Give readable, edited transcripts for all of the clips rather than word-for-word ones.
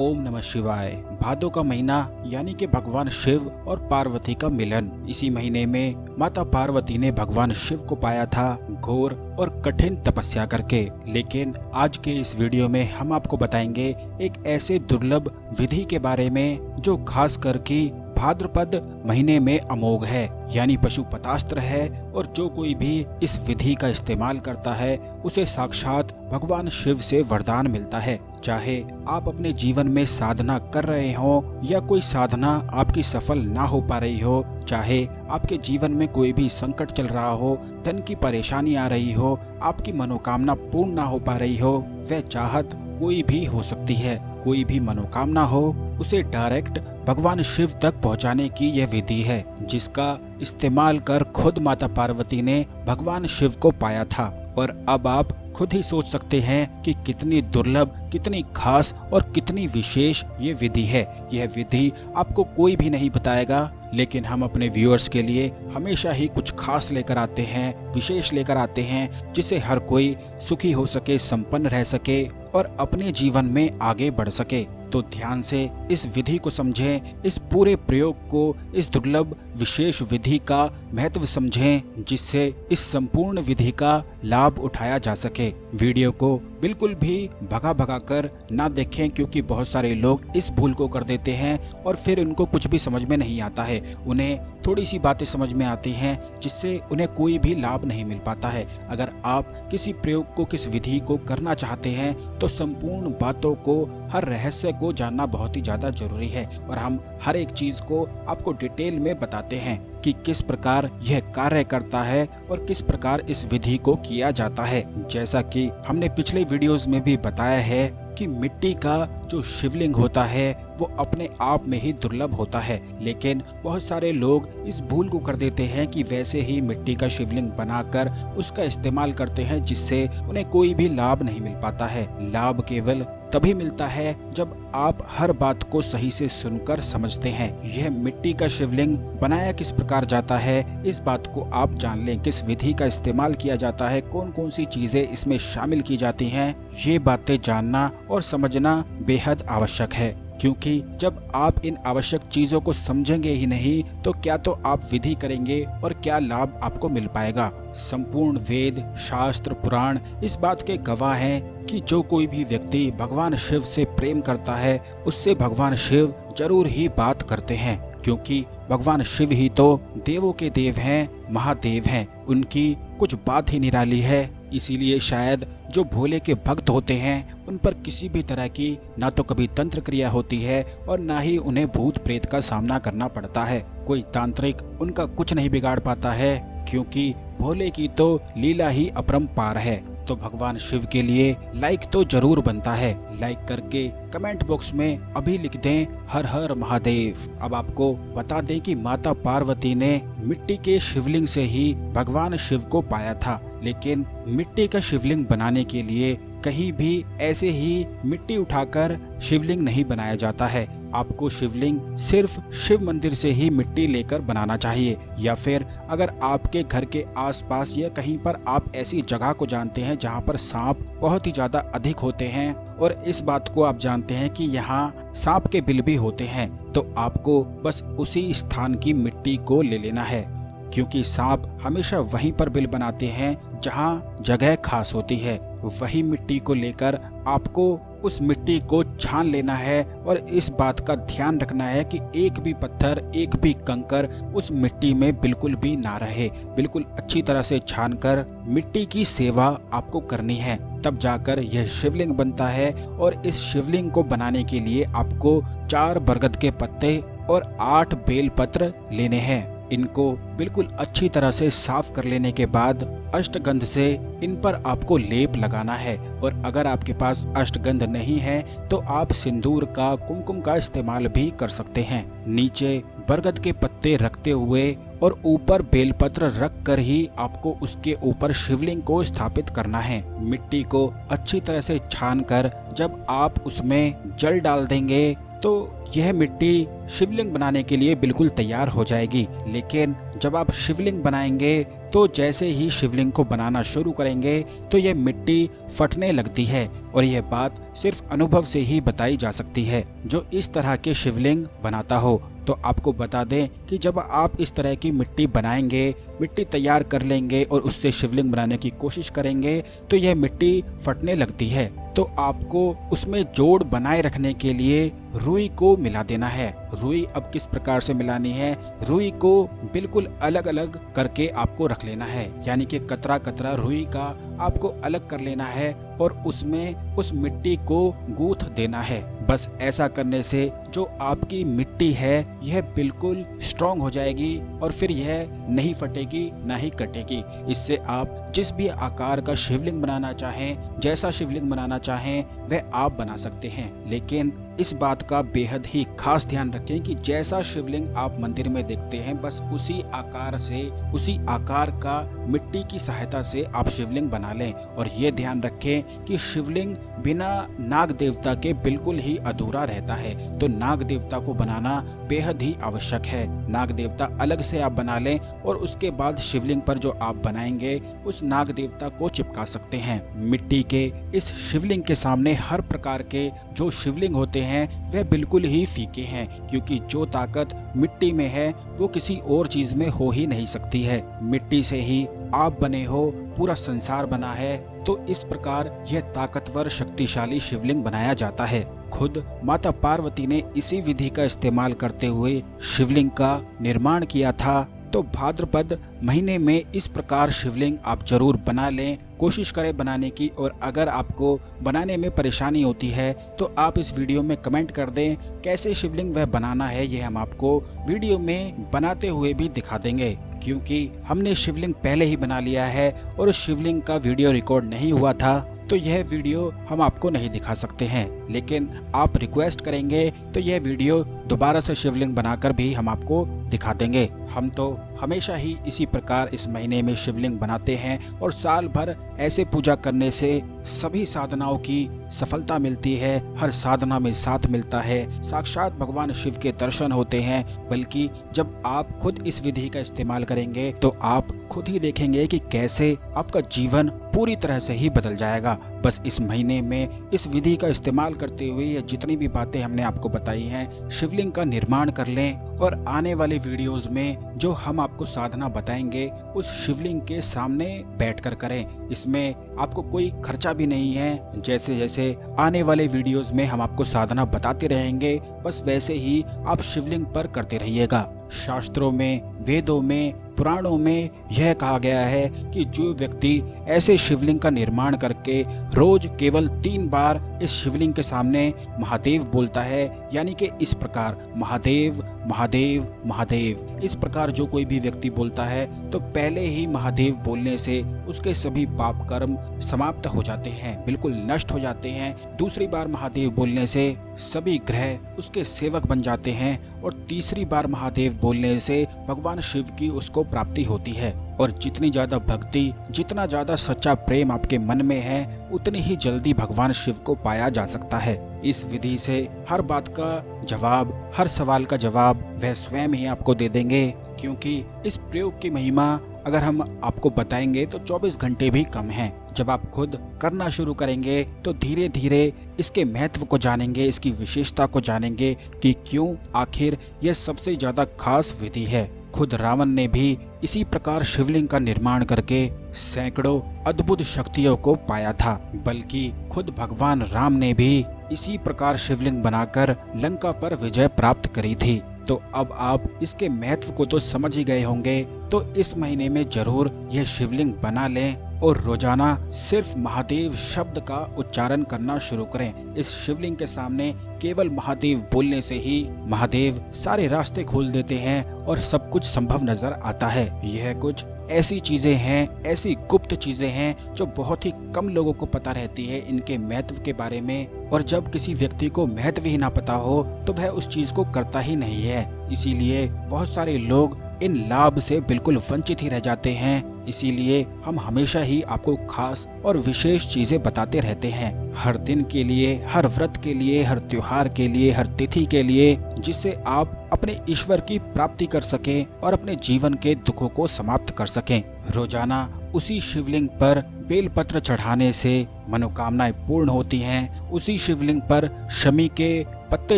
ओम नमः शिवाय। भादों का महीना यानी कि भगवान शिव और पार्वती का मिलन। इसी महीने में माता पार्वती ने भगवान शिव को पाया था घोर और कठिन तपस्या करके। लेकिन आज के इस वीडियो में हम आपको बताएंगे एक ऐसे दुर्लभ विधि के बारे में जो खास करके भाद्रपद महीने में अमोघ है, यानी पशुपतास्त्र है। और जो कोई भी इस विधि का इस्तेमाल करता है उसे साक्षात भगवान शिव से वरदान मिलता है। चाहे आप अपने जीवन में साधना कर रहे हो या कोई साधना आपकी सफल ना हो पा रही हो, चाहे आपके जीवन में कोई भी संकट चल रहा हो, धन की परेशानी आ रही हो, आपकी मनोकामना पूर्ण ना हो पा रही हो, वह चाहत कोई भी हो सकती है। कोई भी मनोकामना हो उसे डायरेक्ट भगवान शिव तक पहुंचाने की यह विधि है, जिसका इस्तेमाल कर खुद माता पार्वती ने भगवान शिव को पाया था। और अब आप खुद ही सोच सकते हैं कि कितनी दुर्लभ, कितनी खास और कितनी विशेष ये विधि है। यह विधि आपको कोई भी नहीं बताएगा, लेकिन हम अपने व्यूअर्स के लिए हमेशा ही कुछ खास लेकर आते हैं, विशेष लेकर आते हैं, जिससे हर कोई सुखी हो सके, संपन्न रह सके और अपने जीवन में आगे बढ़ सके। तो ध्यान से इस विधि को समझें, इस पूरे प्रयोग को, इस दुर्लभ विशेष विधि का महत्व समझें, जिससे इस संपूर्ण विधि का लाभ उठाया जा सके। वीडियो को बिल्कुल भी भगा कर ना देखें, क्योंकि बहुत सारे लोग इस भूल को कर देते हैं और फिर उनको कुछ भी समझ में नहीं आता है। उन्हें थोड़ी सी बातें समझ में आती हैं, जिससे उन्हें कोई भी लाभ नहीं मिल पाता है। अगर आप किसी प्रयोग को, किस विधि को करना चाहते हैं तो संपूर्ण बातों को, हर रहस्य को जानना बहुत ही ज्यादा जरूरी है। और हम हर एक चीज को आपको डिटेल में बताते हैं कि किस प्रकार यह कार्य करता है और किस प्रकार इस विधि को किया जाता है। जैसा कि हमने पिछले वीडियोस में भी बताया है कि मिट्टी का जो शिवलिंग होता है वो अपने आप में ही दुर्लभ होता है, लेकिन बहुत सारे लोग इस भूल को कर देते हैं कि वैसे ही मिट्टी का शिवलिंग बनाकर उसका इस्तेमाल करते हैं, जिससे उन्हें कोई भी लाभ नहीं मिल पाता है। लाभ केवल तभी मिलता है जब आप हर बात को सही से सुनकर समझते हैं। यह मिट्टी का शिवलिंग बनाया किस प्रकार जाता है, इस बात को आप जान लें। किस विधि का इस्तेमाल किया जाता है, कौन कौन सी चीजें इसमें शामिल की जाती हैं, ये बातें जानना और समझना बेहद आवश्यक है। क्योंकि जब आप इन आवश्यक चीजों को समझेंगे ही नहीं तो क्या तो आप विधि करेंगे और क्या लाभ आपको मिल पाएगा। संपूर्ण वेद, शास्त्र, पुराण इस बात के गवाह हैं कि जो कोई भी व्यक्ति भगवान शिव से प्रेम करता है उससे भगवान शिव जरूर ही बात करते हैं, क्योंकि भगवान शिव ही तो देवों के देव हैं, महादेव हैं। उनकी कुछ बात ही निराली है। इसीलिए शायद जो भोले के भक्त होते हैं उन पर किसी भी तरह की ना तो कभी तंत्र क्रिया होती है और ना ही उन्हें भूत प्रेत का सामना करना पड़ता है। कोई तांत्रिक उनका कुछ नहीं बिगाड़ पाता है, क्योंकि भोले की तो लीला ही अपरंपार है। तो भगवान शिव के लिए लाइक तो जरूर बनता है। लाइक करके कमेंट बॉक्स में अभी लिख दें हर हर महादेव। अब आपको बता दें कि माता पार्वती ने मिट्टी के शिवलिंग से ही भगवान शिव को पाया था, लेकिन मिट्टी का शिवलिंग बनाने के लिए कहीं भी ऐसे ही मिट्टी उठाकर शिवलिंग नहीं बनाया जाता है। आपको शिवलिंग सिर्फ शिव मंदिर से ही मिट्टी लेकर बनाना चाहिए, या फिर अगर आपके घर के आसपास या कहीं पर आप ऐसी जगह को जानते हैं जहां पर सांप बहुत ही ज्यादा अधिक होते हैं और इस बात को आप जानते हैं कि यहाँ सांप के बिल भी होते हैं, तो आपको बस उसी स्थान की मिट्टी को ले लेना है। क्योंकि सांप हमेशा वहीं पर बिल बनाते हैं जहाँ जगह खास होती है। वही मिट्टी को लेकर आपको उस मिट्टी को छान लेना है और इस बात का ध्यान रखना है कि एक भी पत्थर, एक भी कंकर उस मिट्टी में बिल्कुल भी ना रहे। बिल्कुल अच्छी तरह से छानकर मिट्टी की सेवा आपको करनी है, तब जाकर यह शिवलिंग बनता है। और इस शिवलिंग को बनाने के लिए आपको 4 बरगद के पत्ते और 8 बेलपत्र लेने हैं। इनको बिल्कुल अच्छी तरह से साफ कर लेने के बाद अष्टगंध से इन पर आपको लेप लगाना है। और अगर आपके पास अष्टगंध नहीं है तो आप सिंदूर का, कुमकुम का इस्तेमाल भी कर सकते हैं। नीचे बरगद के पत्ते रखते हुए और ऊपर बेलपत्र रख कर ही आपको उसके ऊपर शिवलिंग को स्थापित करना है। मिट्टी को अच्छी तरह से छान कर जब आप उसमें जल डाल देंगे तो यह मिट्टी शिवलिंग बनाने के लिए बिल्कुल तैयार हो जाएगी। लेकिन जब आप शिवलिंग बनाएंगे तो जैसे ही शिवलिंग को बनाना शुरू करेंगे तो यह मिट्टी फटने लगती है, और यह बात सिर्फ अनुभव से ही बताई जा सकती है जो इस तरह के शिवलिंग बनाता हो। तो आपको बता दें कि जब आप इस तरह की मिट्टी बनाएंगे, मिट्टी तैयार कर लेंगे और उससे शिवलिंग बनाने की कोशिश करेंगे तो यह मिट्टी फटने लगती है। तो आपको उसमें जोड़ बनाए रखने के लिए रुई को मिला देना है। रुई अब किस प्रकार से मिलानी है, रुई को बिल्कुल अलग अलग करके आपको रख लेना है, यानी कि कतरा कतरा रुई का आपको अलग कर लेना है और उसमें उस मिट्टी को गूंथ देना है। बस ऐसा करने से जो आपकी मिट्टी है यह बिल्कुल स्ट्रॉन्ग हो जाएगी और फिर यह नहीं फटेगी ना ही कटेगी। इससे आप जिस भी आकार का शिवलिंग बनाना चाहें, जैसा शिवलिंग बनाना चाहें वह आप बना सकते हैं। लेकिन इस बात का बेहद ही खास ध्यान रखें कि जैसा शिवलिंग आप मंदिर में देखते हैं बस उसी आकार से, उसी आकार का मिट्टी की सहायता से आप शिवलिंग बना लें। और ये ध्यान रखें कि शिवलिंग बिना नाग देवता के बिल्कुल ही अधूरा रहता है। तो नाग देवता को बनाना बेहद ही आवश्यक है। नाग देवता अलग से आप बना लें और उसके बाद शिवलिंग पर जो आप बनाएंगे उस नाग देवता को चिपका सकते हैं। मिट्टी के इस शिवलिंग के सामने हर प्रकार के जो शिवलिंग होते हैं वह बिल्कुल ही फीके हैं, क्योंकि जो ताकत मिट्टी में है वो किसी और चीज में हो ही नहीं सकती है। मिट्टी से ही आप बने हो, पूरा संसार बना है, तो इस प्रकार यह ताकतवर शक्तिशाली शिवलिंग बनाया जाता है। खुद माता पार्वती ने इसी विधि का इस्तेमाल करते हुए शिवलिंग का निर्माण किया था। तो भाद्रपद महीने में इस प्रकार शिवलिंग आप जरूर बना लें, कोशिश करें बनाने की। और अगर आपको बनाने में परेशानी होती है तो आप इस वीडियो में कमेंट कर दें कैसे शिवलिंग वह बनाना है, ये हम आपको वीडियो में बनाते हुए भी दिखा देंगे। क्योंकि हमने शिवलिंग पहले ही बना लिया है और उस शिवलिंग का वीडियो रिकॉर्ड नहीं हुआ था, तो यह वीडियो हम आपको नहीं दिखा सकते हैं। लेकिन आप रिक्वेस्ट करेंगे तो यह वीडियो दोबारा से शिवलिंग बनाकर भी हम आपको दिखा देंगे। हम तो हमेशा ही इसी प्रकार इस महीने में शिवलिंग बनाते हैं और साल भर ऐसे पूजा करने से सभी साधनाओं की सफलता मिलती है। हर साधना में साथ मिलता है, साक्षात भगवान शिव के दर्शन होते हैं। बल्कि जब आप खुद इस विधि का इस्तेमाल करेंगे तो आप खुद ही देखेंगे कि कैसे आपका जीवन पूरी तरह से ही बदल जाएगा। बस इस महीने में इस विधि का इस्तेमाल करते हुए ये जितनी भी बातें हमने आपको बताई हैं, शिवलिंग का निर्माण कर लें और आने वाले वीडियोस में जो हम आपको साधना बताएंगे उस शिवलिंग के सामने बैठकर करें। इसमें आपको कोई खर्चा भी नहीं है। जैसे जैसे आने वाले वीडियोस में हम आपको साधना बताते रहेंगे बस वैसे ही आप शिवलिंग पर करते रहिएगा। शास्त्रों में, वेदों में, पुराणों में यह कहा गया है कि जो व्यक्ति ऐसे शिवलिंग का निर्माण करके रोज केवल 3 बार इस शिवलिंग के सामने महादेव बोलता है, यानी कि इस प्रकार महादेव महादेव महादेव, इस प्रकार जो कोई भी व्यक्ति बोलता है तो पहले ही महादेव बोलने से उसके सभी पाप कर्म समाप्त हो जाते हैं, बिल्कुल नष्ट हो जाते हैं। दूसरी बार महादेव बोलने से सभी ग्रह उसके सेवक बन जाते हैं और तीसरी बार महादेव बोलने से भगवान शिव की उसको प्राप्ति होती है। और जितनी ज्यादा भक्ति, जितना ज्यादा सच्चा प्रेम आपके मन में है उतनी ही जल्दी भगवान शिव को पाया जा सकता है। इस विधि से हर बात का जवाब, हर सवाल का जवाब वह स्वयं ही आपको दे देंगे। क्योंकि इस प्रयोग की महिमा अगर हम आपको बताएंगे तो 24 घंटे भी कम हैं। जब आप खुद करना शुरू करेंगे तो धीरे धीरे इसके महत्व को जानेंगे, इसकी विशेषता को जानेंगे कि क्यों आखिर यह सबसे ज्यादा खास विधि है। खुद रावण ने भी इसी प्रकार शिवलिंग का निर्माण करके सैकड़ों अद्भुत शक्तियों को पाया था। बल्कि खुद भगवान राम ने भी इसी प्रकार शिवलिंग बनाकर लंका पर विजय प्राप्त करी थी। तो अब आप इसके महत्व को तो समझ ही गए होंगे। तो इस महीने में जरूर यह शिवलिंग बना लें और रोजाना सिर्फ महादेव शब्द का उच्चारण करना शुरू करें। इस शिवलिंग के सामने केवल महादेव बोलने से ही महादेव सारे रास्ते खोल देते हैं और सब कुछ संभव नजर आता है। यह कुछ ऐसी चीजें हैं, ऐसी गुप्त चीजें हैं जो बहुत ही कम लोगों को पता रहती है इनके महत्व के बारे में। और जब किसी व्यक्ति को महत्व ही ना पता हो तो वह उस चीज को करता ही नहीं है। इसीलिए बहुत सारे लोग इन लाभ से बिल्कुल वंचित ही रह जाते हैं। इसीलिए हम हमेशा ही आपको खास और विशेष चीजें बताते रहते हैं, हर दिन के लिए, हर व्रत के लिए, हर त्योहार के लिए, हर तिथि के लिए, जिससे आप अपने ईश्वर की प्राप्ति कर सकें और अपने जीवन के दुखों को समाप्त कर सकें। रोजाना उसी शिवलिंग पर बेलपत्र चढ़ाने से मनोकामनाएं पूर्ण होती हैं। उसी शिवलिंग पर शमी के पत्ते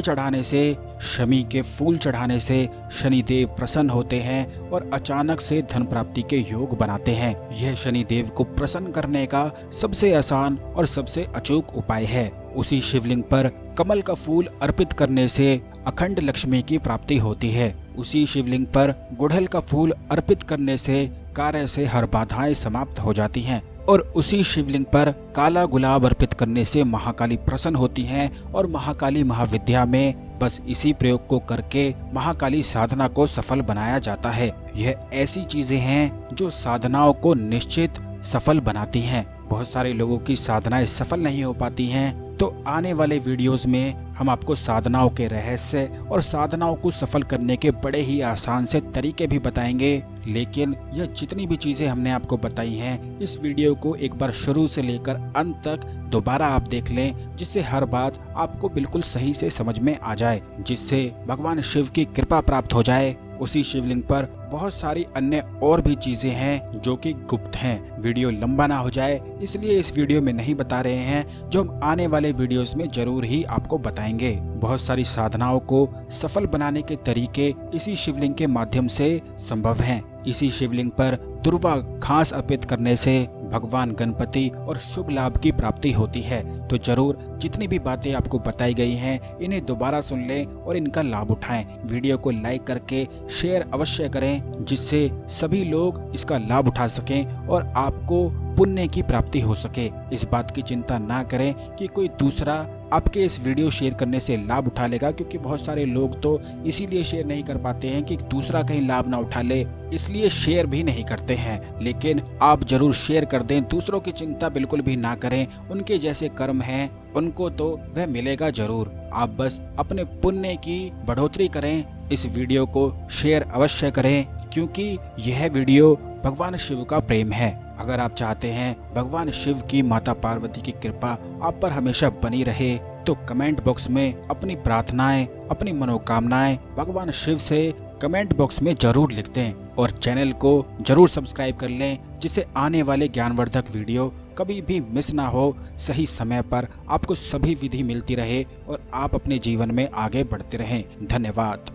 चढ़ाने से, शमी के फूल चढ़ाने से शनिदेव प्रसन्न होते हैं और अचानक से धन प्राप्ति के योग बनाते हैं। यह शनिदेव को प्रसन्न करने का सबसे आसान और सबसे अचूक उपाय है। उसी शिवलिंग पर कमल का फूल अर्पित करने से अखंड लक्ष्मी की प्राप्ति होती है। उसी शिवलिंग पर गुड़हल का फूल अर्पित करने से कार्य से हर बाधाएं समाप्त हो जाती हैं। और उसी शिवलिंग पर काला गुलाब अर्पित करने से महाकाली प्रसन्न होती हैं और महाकाली महाविद्या में बस इसी प्रयोग को करके महाकाली साधना को सफल बनाया जाता है। यह ऐसी चीजें हैं जो साधनाओं को निश्चित सफल बनाती हैं। बहुत सारे लोगों की साधनाएं सफल नहीं हो पाती हैं, तो आने वाले वीडियोस में हम आपको साधनाओं के रहस्य और साधनाओं को सफल करने के बड़े ही आसान से तरीके भी बताएंगे। लेकिन यह जितनी भी चीजें हमने आपको बताई हैं, इस वीडियो को एक बार शुरू से लेकर अंत तक दोबारा आप देख लें, जिससे हर बात आपको बिल्कुल सही से समझ में आ जाए, जिससे भगवान शिव की कृपा प्राप्त हो जाए। उसी शिवलिंग पर बहुत सारी अन्य और भी चीजें हैं जो कि गुप्त हैं। वीडियो लंबा ना हो जाए इसलिए इस वीडियो में नहीं बता रहे हैं, जो हम आने वाले वीडियोस में जरूर ही आपको बताएंगे। बहुत सारी साधनाओं को सफल बनाने के तरीके इसी शिवलिंग के माध्यम से संभव हैं। इसी शिवलिंग पर दुर्वा घास अर्पित करने से भगवान गणपति और शुभ लाभ की प्राप्ति होती है। तो जरूर जितनी भी बातें आपको बताई गई हैं, इन्हें दोबारा सुन लें और इनका लाभ उठाएं। वीडियो को लाइक करके शेयर अवश्य करें, जिससे सभी लोग इसका लाभ उठा सकें और आपको पुण्य की प्राप्ति हो सके। इस बात की चिंता ना करें कि कोई दूसरा आपके इस वीडियो शेयर करने से लाभ उठा लेगा, क्योंकि बहुत सारे लोग तो इसीलिए शेयर नहीं कर पाते हैं कि दूसरा कहीं लाभ ना उठा ले, इसलिए शेयर भी नहीं करते हैं। लेकिन आप जरूर शेयर कर दें, दूसरों की चिंता बिल्कुल भी ना करें। उनके जैसे कर्म हैं उनको तो वह मिलेगा जरूर। आप बस अपने पुण्य की बढ़ोतरी करें। इस वीडियो को शेयर अवश्य करें, क्योंकि यह वीडियो भगवान शिव का प्रेम है। अगर आप चाहते हैं भगवान शिव की माता पार्वती की कृपा आप पर हमेशा बनी रहे, तो कमेंट बॉक्स में अपनी प्रार्थनाएं, अपनी मनोकामनाएं भगवान शिव से कमेंट बॉक्स में जरूर लिख दें और चैनल को जरूर सब्सक्राइब कर लें, जिससे आने वाले ज्ञानवर्धक वीडियो कभी भी मिस ना हो। सही समय पर आपको सभी विधि मिलती रहे और आप अपने जीवन में आगे बढ़ते रहें। धन्यवाद।